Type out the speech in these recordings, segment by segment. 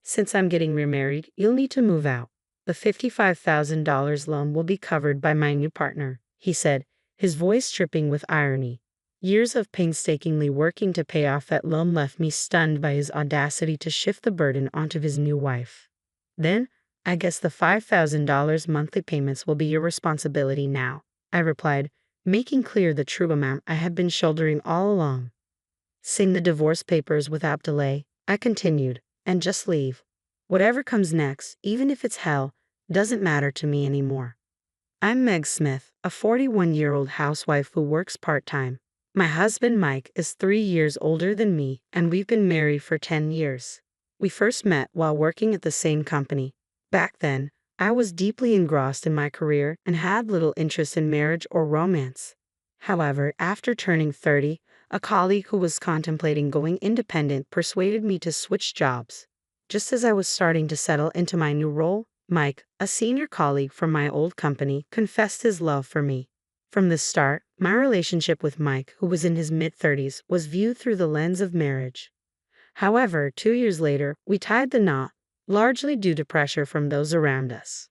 Since I'm getting remarried, you'll need to move out. The $55,000 loan will be covered by my new partner," he said, his voice dripping with irony. Years of painstakingly working to pay off that loan left me stunned by his audacity to shift the burden onto his new wife. "Then, I guess the $5,000 monthly payments will be your responsibility now," I replied, making clear the true amount I had been shouldering all along. "Sign the divorce papers without delay," I continued, "and just leave. Whatever comes next, even if it's hell, doesn't matter to me anymore." I'm Meg Smith, a 41-year-old housewife who works part-time. My husband Mike is 3 years older than me, and we've been married for 10 years. We first met while working at the same company. Back then, I was deeply engrossed in my career and had little interest in marriage or romance. However, after turning 30, a colleague who was contemplating going independent persuaded me to switch jobs. Just as I was starting to settle into my new role, Mike, a senior colleague from my old company, confessed his love for me. From the start, my relationship with Mike, who was in his mid-30s, was viewed through the lens of marriage. However, 2 years later, we tied the knot, largely due to pressure from those around us.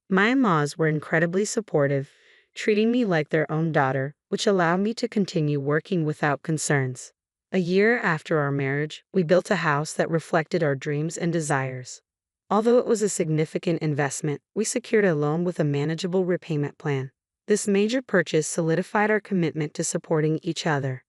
My in-laws were incredibly supportive, treating me like their own daughter, which allowed me to continue working without concerns. A year after our marriage, we built a house that reflected our dreams and desires. Although it was a significant investment, we secured a loan with a manageable repayment plan. This major purchase solidified our commitment to supporting each other.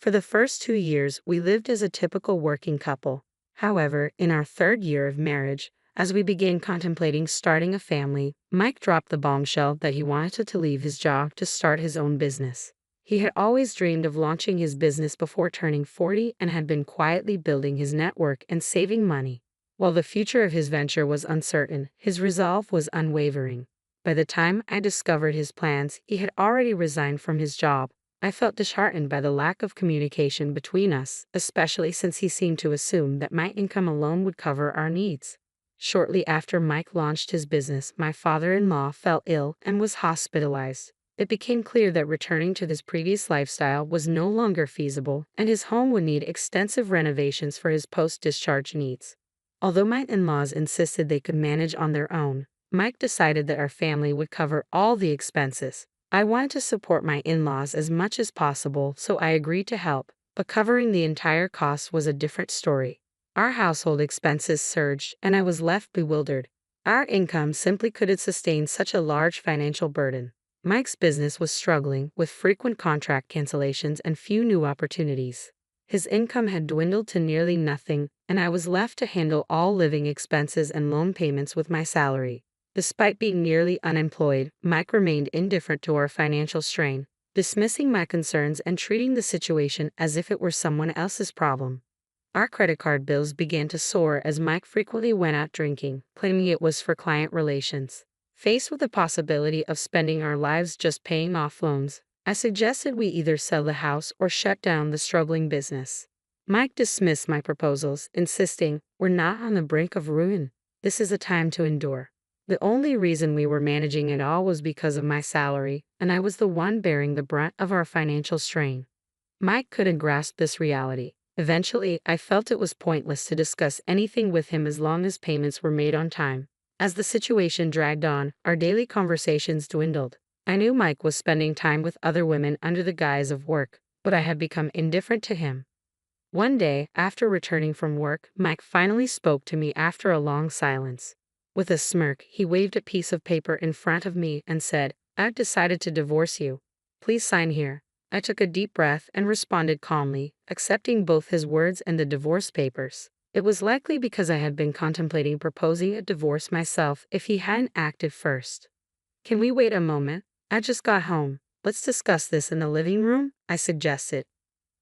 For the first 2 years, we lived as a typical working couple. However, in our 3rd year of marriage, as we began contemplating starting a family, Mike dropped the bombshell that he wanted to leave his job to start his own business. He had always dreamed of launching his business before turning 40 and had been quietly building his network and saving money. While the future of his venture was uncertain, his resolve was unwavering. By the time I discovered his plans, he had already resigned from his job. I felt disheartened by the lack of communication between us, especially since he seemed to assume that my income alone would cover our needs. Shortly after Mike launched his business, my father-in-law fell ill and was hospitalized. It became clear that returning to his previous lifestyle was no longer feasible, and his home would need extensive renovations for his post-discharge needs. Although my in-laws insisted they could manage on their own, Mike decided that our family would cover all the expenses. I wanted to support my in-laws as much as possible, so I agreed to help, but covering the entire cost was a different story. Our household expenses surged, and I was left bewildered. Our income simply couldn't sustain such a large financial burden. Mike's business was struggling, with frequent contract cancellations and few new opportunities. His income had dwindled to nearly nothing, and I was left to handle all living expenses and loan payments with my salary. Despite being nearly unemployed, Mike remained indifferent to our financial strain, dismissing my concerns and treating the situation as if it were someone else's problem. Our credit card bills began to soar as Mike frequently went out drinking, claiming it was for client relations. Faced with the possibility of spending our lives just paying off loans, I suggested we either sell the house or shut down the struggling business. Mike dismissed my proposals, insisting, "We're not on the brink of ruin. This is a time to endure." The only reason we were managing it all was because of my salary, and I was the one bearing the brunt of our financial strain. Mike couldn't grasp this reality. Eventually, I felt it was pointless to discuss anything with him as long as payments were made on time. As the situation dragged on, our daily conversations dwindled. I knew Mike was spending time with other women under the guise of work, but I had become indifferent to him. One day, after returning from work, Mike finally spoke to me after a long silence. With a smirk, he waved a piece of paper in front of me and said, "I've decided to divorce you. Please sign here." I took a deep breath and responded calmly, accepting both his words and the divorce papers. It was likely because I had been contemplating proposing a divorce myself if he hadn't acted first. "Can we wait a moment? I just got home. Let's discuss this in the living room," I suggested.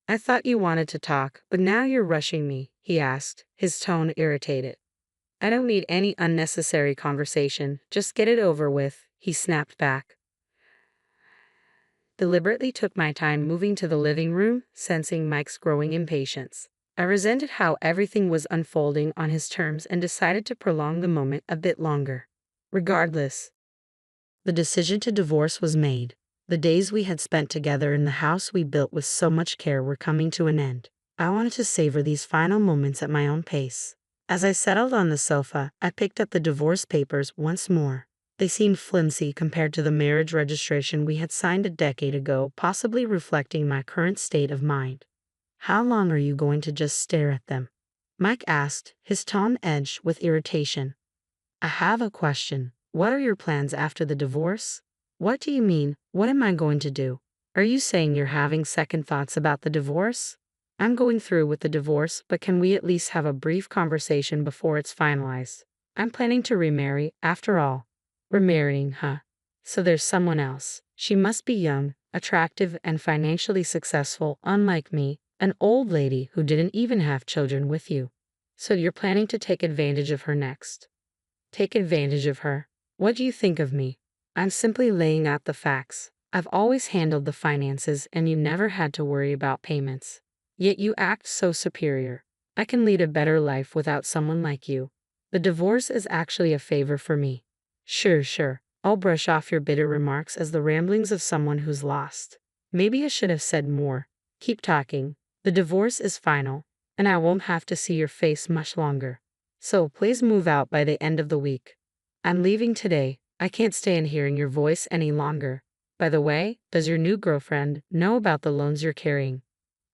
"I thought you wanted to talk, but now you're rushing me," he asked, his tone irritated. "I don't need any unnecessary conversation, just get it over with," he snapped back. Deliberately took my time moving to the living room, sensing Mike's growing impatience. I resented how everything was unfolding on his terms and decided to prolong the moment a bit longer. Regardless, the decision to divorce was made. The days we had spent together in the house we built with so much care were coming to an end. I wanted to savor these final moments at my own pace. As I settled on the sofa, I picked up the divorce papers once more. They seemed flimsy compared to the marriage registration we had signed a decade ago, possibly reflecting my current state of mind. How long are you going to just stare at them? Mike asked, his tone edged with irritation. I have a question. What are your plans after the divorce? What do you mean? What am I going to do? Are you saying you're having second thoughts about the divorce? I'm going through with the divorce, but can we at least have a brief conversation before it's finalized? I'm planning to remarry, after all. Remarrying, huh? So there's someone else. She must be young, attractive, and financially successful, unlike me, an old lady who didn't even have children with you. So you're planning to take advantage of her next. Take advantage of her? What do you think of me? I'm simply laying out the facts. I've always handled the finances and you never had to worry about payments. Yet you act so superior. I can lead a better life without someone like you. The divorce is actually a favor for me. Sure. I'll brush off your bitter remarks as the ramblings of someone who's lost. Maybe I should have said more. Keep talking. The divorce is final, and I won't have to see your face much longer. So please move out by the end of the week. I'm leaving today. I can't stand hearing your voice any longer. By the way, does your new girlfriend know about the loans you're carrying?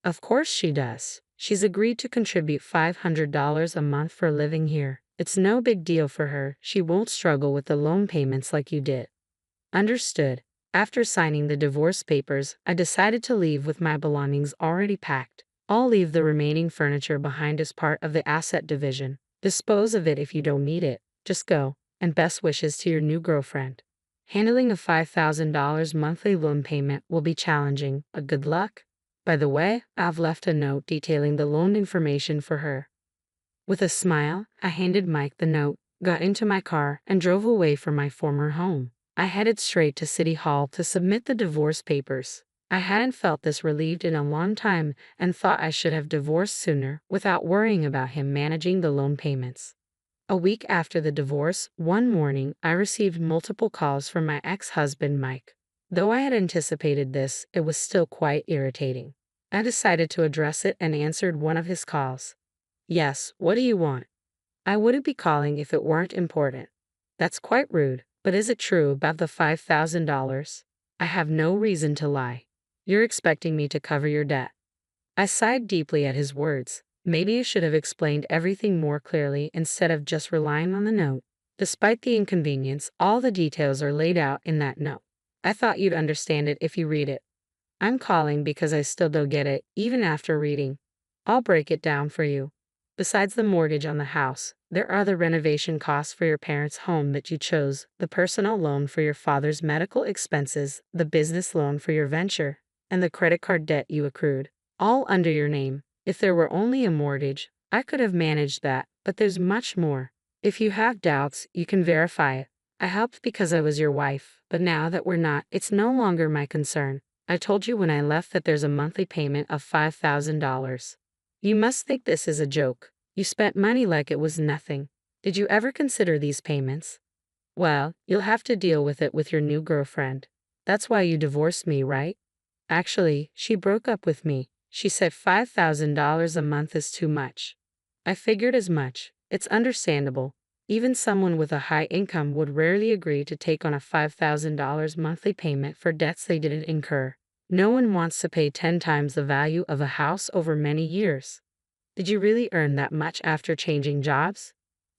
Of course she does. She's agreed to contribute $500 a month for living here. It's no big deal for her. She won't struggle with the loan payments like you did. Understood. After signing the divorce papers, I decided to leave with my belongings already packed. I'll leave the remaining furniture behind as part of the asset division. Dispose of it if you don't need it. Just go. And best wishes to your new girlfriend. Handling a $5,000 monthly loan payment will be challenging, but good luck. By the way, I've left a note detailing the loan information for her. With a smile, I handed Mike the note, got into my car, and drove away from my former home. I headed straight to City Hall to submit the divorce papers. I hadn't felt this relieved in a long time and thought I should have divorced sooner without worrying about him managing the loan payments. A week after the divorce, one morning, I received multiple calls from my ex-husband Mike. Though I had anticipated this, it was still quite irritating. I decided to address it and answered one of his calls. Yes, what do you want? I wouldn't be calling if it weren't important. That's quite rude, but is it true about the $5,000? I have no reason to lie. You're expecting me to cover your debt. I sighed deeply at his words. Maybe I should have explained everything more clearly instead of just relying on the note. Despite the inconvenience, all the details are laid out in that note. I thought you'd understand it if you read it. I'm calling because I still don't get it, even after reading. I'll break it down for you. Besides the mortgage on the house, there are the renovation costs for your parents' home that you chose, the personal loan for your father's medical expenses, the business loan for your venture, and the credit card debt you accrued, all under your name. If there were only a mortgage, I could have managed that, but there's much more. If you have doubts, you can verify it. I helped because I was your wife, but now that we're not, it's no longer my concern. I told you when I left that there's a monthly payment of $5,000. You must think this is a joke. You spent money like it was nothing. Did you ever consider these payments? Well, you'll have to deal with it with your new girlfriend. That's why you divorced me, right? Actually, she broke up with me. She said $5,000 a month is too much. I figured as much. It's understandable. Even someone with a high income would rarely agree to take on a $5,000 monthly payment for debts they didn't incur. No one wants to pay 10 times the value of a house over many years. Did you really earn that much after changing jobs?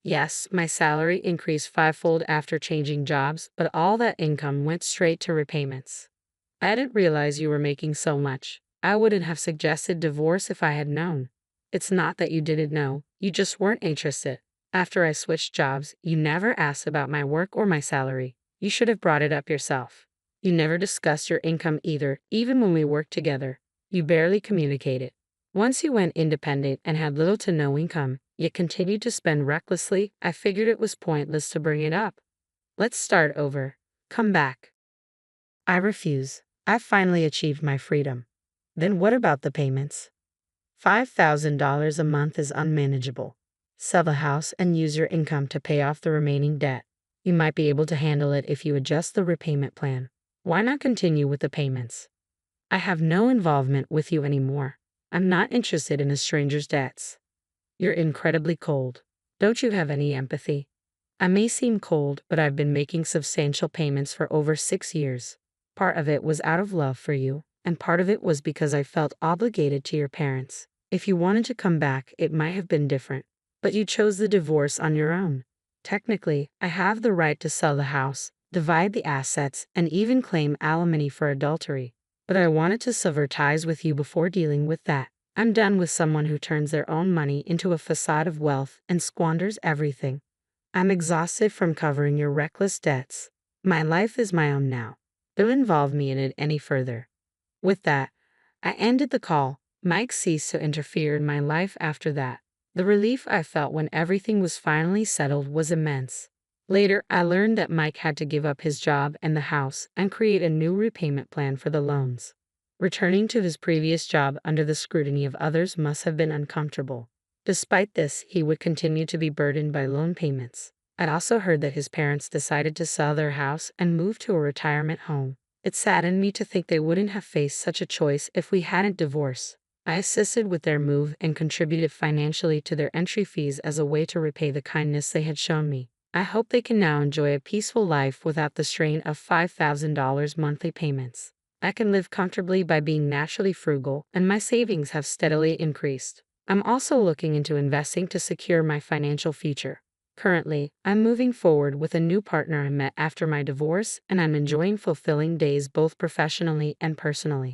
Yes, my salary increased fivefold after changing jobs, but all that income went straight to repayments. I didn't realize you were making so much. I wouldn't have suggested divorce if I had known. It's not that you didn't know, you just weren't interested. After I switched jobs, you never asked about my work or my salary. You should have brought it up yourself. You never discussed your income either, even when we worked together. You barely communicated. Once you went independent and had little to no income, yet continued to spend recklessly, I figured it was pointless to bring it up. Let's start over. Come back. I refuse. I've finally achieved my freedom. Then what about the payments? $5,000 a month is unmanageable. Sell the house and use your income to pay off the remaining debt. You might be able to handle it if you adjust the repayment plan. Why not continue with the payments? I have no involvement with you anymore. I'm not interested in a stranger's debts. You're incredibly cold. Don't you have any empathy? I may seem cold, but I've been making substantial payments for over 6 years. Part of it was out of love for you, and part of it was because I felt obligated to your parents. If you wanted to come back, it might have been different. But you chose the divorce on your own. Technically, I have the right to sell the house, divide the assets, and even claim alimony for adultery. But I wanted to sever ties with you before dealing with that. I'm done with someone who turns their own money into a facade of wealth and squanders everything. I'm exhausted from covering your reckless debts. My life is my own now. Don't involve me in it any further. With that, I ended the call. Mike ceased to interfere in my life after that. The relief I felt when everything was finally settled was immense. Later, I learned that Mike had to give up his job and the house and create a new repayment plan for the loans. Returning to his previous job under the scrutiny of others must have been uncomfortable. Despite this, he would continue to be burdened by loan payments. I'd also heard that his parents decided to sell their house and move to a retirement home. It saddened me to think they wouldn't have faced such a choice if we hadn't divorced. I assisted with their move and contributed financially to their entry fees as a way to repay the kindness they had shown me. I hope they can now enjoy a peaceful life without the strain of $5,000 monthly payments. I can live comfortably by being naturally frugal, and my savings have steadily increased. I'm also looking into investing to secure my financial future. Currently, I'm moving forward with a new partner I met after my divorce, and I'm enjoying fulfilling days both professionally and personally.